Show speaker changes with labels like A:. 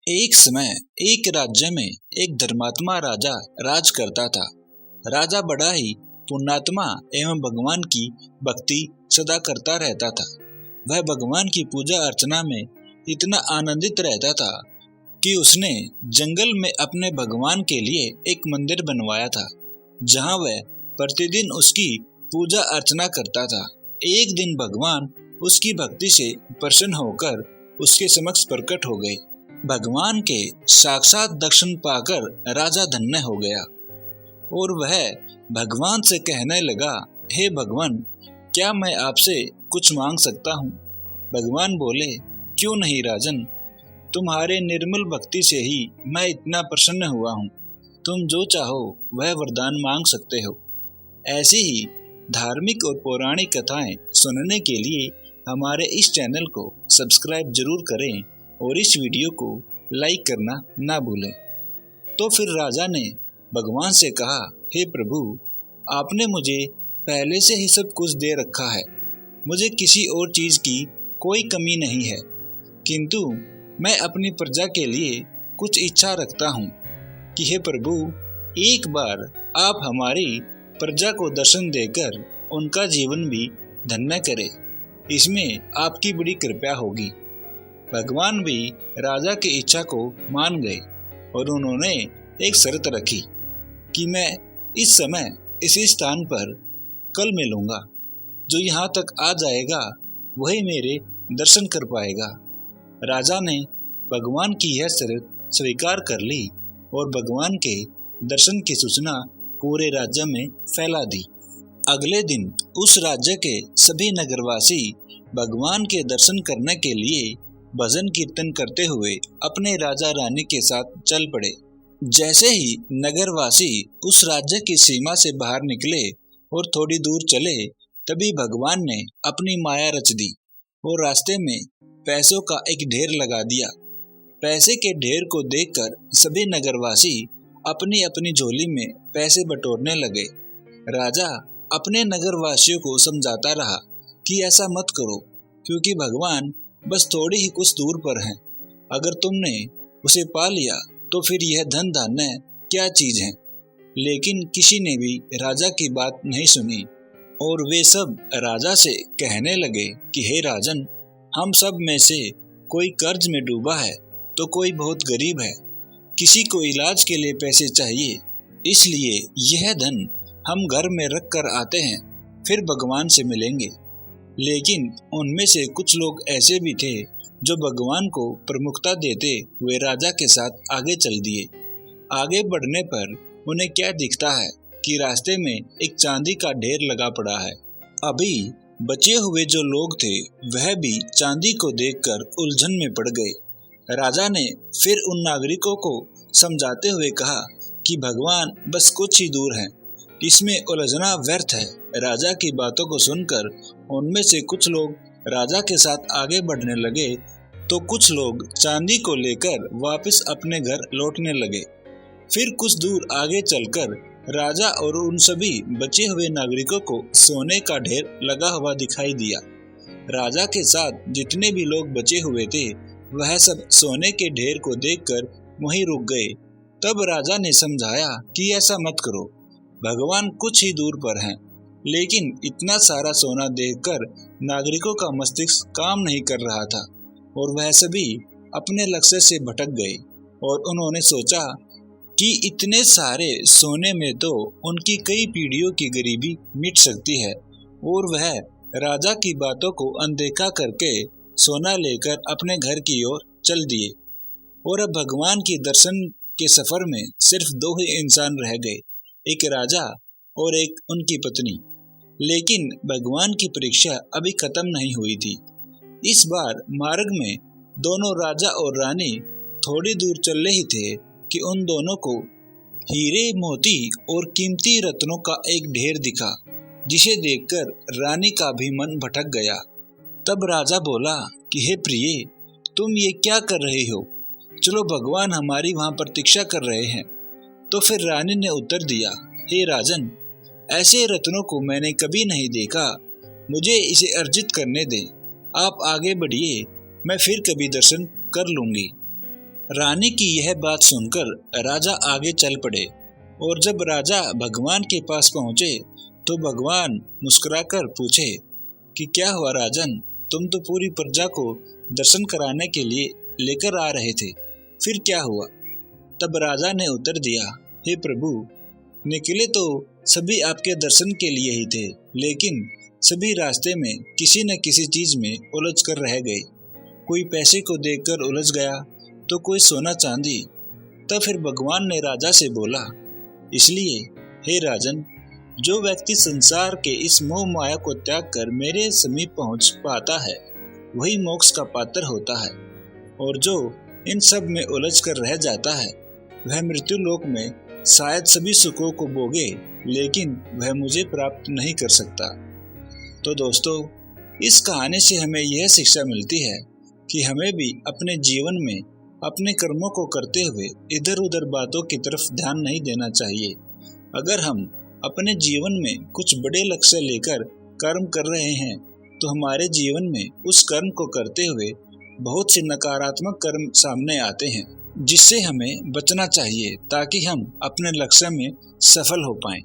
A: एक समय एक राज्य में एक धर्मात्मा राजा राज करता था। राजा बड़ा ही पुण्यात्मा एवं भगवान की भक्ति सदा करता रहता था। वह भगवान की पूजा अर्चना में इतना आनंदित रहता था कि उसने जंगल में अपने भगवान के लिए एक मंदिर बनवाया था, जहां वह प्रतिदिन उसकी पूजा अर्चना करता था। एक दिन भगवान उसकी भक्ति से प्रसन्न होकर उसके समक्ष प्रकट हो गए। भगवान के साक्षात दर्शन पाकर राजा धन्य हो गया और वह भगवान से कहने लगा, हे भगवान, क्या मैं आपसे कुछ मांग सकता हूँ? भगवान बोले, क्यों नहीं राजन, तुम्हारे निर्मल भक्ति से ही मैं इतना प्रसन्न हुआ हूँ। तुम जो चाहो वह वरदान मांग सकते हो। ऐसी ही धार्मिक और पौराणिक कथाएं सुनने के लिए हमारे इस चैनल को सब्सक्राइब जरूर करें और इस वीडियो को लाइक करना ना भूलें। तो फिर राजा ने भगवान से कहा, हे प्रभु, आपने मुझे पहले से ही सब कुछ दे रखा है, मुझे किसी और चीज की कोई कमी नहीं है, किंतु मैं अपनी प्रजा के लिए कुछ इच्छा रखता हूँ कि हे प्रभु, एक बार आप हमारी प्रजा को दर्शन देकर उनका जीवन भी धन्य करें, इसमें आपकी बड़ी कृपा होगी। भगवान भी राजा की इच्छा को मान गए और उन्होंने एक शर्त रखी कि मैं इस समय इसी स्थान पर कल मिलूंगा, जो यहाँ तक आ जाएगा वही मेरे दर्शन कर पाएगा। राजा ने भगवान की यह शर्त स्वीकार कर ली और भगवान के दर्शन की सूचना पूरे राज्य में फैला दी। अगले दिन उस राज्य के सभी नगरवासी भगवान के दर्शन करने के लिए भजन कीर्तन करते हुए अपने राजा रानी के साथ चल पड़े। जैसे ही नगरवासी उस राज्य की सीमा से बाहर निकले और थोड़ी दूर चले, तभी भगवान ने अपनी माया रच दी और रास्ते में पैसों का एक ढेर लगा दिया। पैसे के ढेर को देखकर सभी नगरवासी अपनी अपनी झोली में पैसे बटोरने लगे। राजा अपने नगरवासियों को समझाता रहा कि ऐसा मत करो, क्योंकि भगवान बस थोड़ी ही कुछ दूर पर हैं। अगर तुमने उसे पा लिया तो फिर यह धन धान्य क्या चीज है। लेकिन किसी ने भी राजा की बात नहीं सुनी और वे सब राजा से कहने लगे कि हे राजन, हम सब में से कोई कर्ज में डूबा है तो कोई बहुत गरीब है, किसी को इलाज के लिए पैसे चाहिए, इसलिए यह धन हम घर में रख कर आते हैं, फिर भगवान से मिलेंगे। लेकिन उनमें से कुछ लोग ऐसे भी थे जो भगवान को प्रमुखता देते हुए राजा के साथ आगे चल दिए। आगे बढ़ने पर उन्हें क्या दिखता है कि रास्ते में एक चांदी का ढेर लगा पड़ा है। अभी बचे हुए जो लोग थे वह भी चांदी को देखकर उलझन में पड़ गए। राजा ने फिर उन नागरिकों को समझाते हुए कहा कि भगवान बस कुछ ही दूर हैं, इसमें उलझना व्यर्थ है। राजा की बातों को सुनकर उनमें से कुछ लोग राजा के साथ आगे बढ़ने लगे तो कुछ लोग चांदी को लेकर वापस अपने घर लौटने लगे। फिर कुछ दूर आगे चलकर राजा और उन सभी बचे हुए नागरिकों को सोने का ढेर लगा हुआ दिखाई दिया। राजा के साथ जितने भी लोग बचे हुए थे वह सब सोने के ढेर को देखकर वहीं रुक गए। तब राजा ने समझाया कि ऐसा मत करो, भगवान कुछ ही दूर पर हैं। लेकिन इतना सारा सोना देखकर नागरिकों का मस्तिष्क काम नहीं कर रहा था और वह सभी अपने लक्ष्य से भटक गए और उन्होंने सोचा कि इतने सारे सोने में तो उनकी कई पीढ़ियों की गरीबी मिट सकती है, और वह राजा की बातों को अनदेखा करके सोना लेकर अपने घर की ओर चल दिए। और अब भगवान की दर्शन के सफर में सिर्फ दो ही इंसान रह गए, एक राजा और एक उनकी पत्नी। लेकिन भगवान की परीक्षा अभी खत्म नहीं हुई थी। इस बार मार्ग में दोनों राजा और रानी थोड़ी दूर चल ही थे कि उन दोनों को हीरे, मोती और कीमती रत्नों का एक ढेर दिखा, जिसे देखकर रानी का भी मन भटक गया। तब राजा बोला कि हे प्रिय, तुम ये क्या कर रहे हो? चलो, भगवान हमारी वहां प्रतीक्षा कर रहे हैं। तो फिर रानी ने उत्तर दिया, हे राजन, ऐसे रत्नों को मैंने कभी नहीं देखा, मुझे इसे अर्जित करने दें। आप आगे बढ़िए, मैं फिर कभी दर्शन कर लूंगी। रानी की यह बात सुनकर राजा आगे चल पड़े और जब राजा भगवान के पास पहुंचे तो भगवान मुस्कुराकर पूछे कि क्या हुआ राजन, तुम तो पूरी प्रजा को दर्शन कराने के लिए लेकर आ रहे थे, फिर क्या हुआ? तब राजा ने उत्तर दिया, हे प्रभु, निकले तो सभी आपके दर्शन के लिए ही थे, लेकिन सभी रास्ते में किसी न किसी चीज में उलझ कर रह गए। कोई पैसे को देखकर उलझ गया तो कोई सोना चांदी। तब फिर भगवान ने राजा से बोला, इसलिए हे राजन, जो व्यक्ति संसार के इस मोह माया को त्याग कर मेरे समीप पहुंच पाता है वही मोक्ष का पात्र होता है, और जो इन सब में उलझ कर रह जाता है वह मृत्यु लोक में शायद सभी सुखों को भोगे, लेकिन वह मुझे प्राप्त नहीं कर सकता। तो दोस्तों, इस कहानी से हमें यह शिक्षा मिलती है कि हमें भी अपने जीवन में अपने कर्मों को करते हुए इधर उधर बातों की तरफ ध्यान नहीं देना चाहिए। अगर हम अपने जीवन में कुछ बड़े लक्ष्य लेकर कर्म कर रहे हैं तो हमारे जीवन में उस कर्म को करते हुए बहुत से नकारात्मक कर्म सामने आते हैं, जिससे हमें बचना चाहिए ताकि हम अपने लक्ष्य में सफल हो पाएं।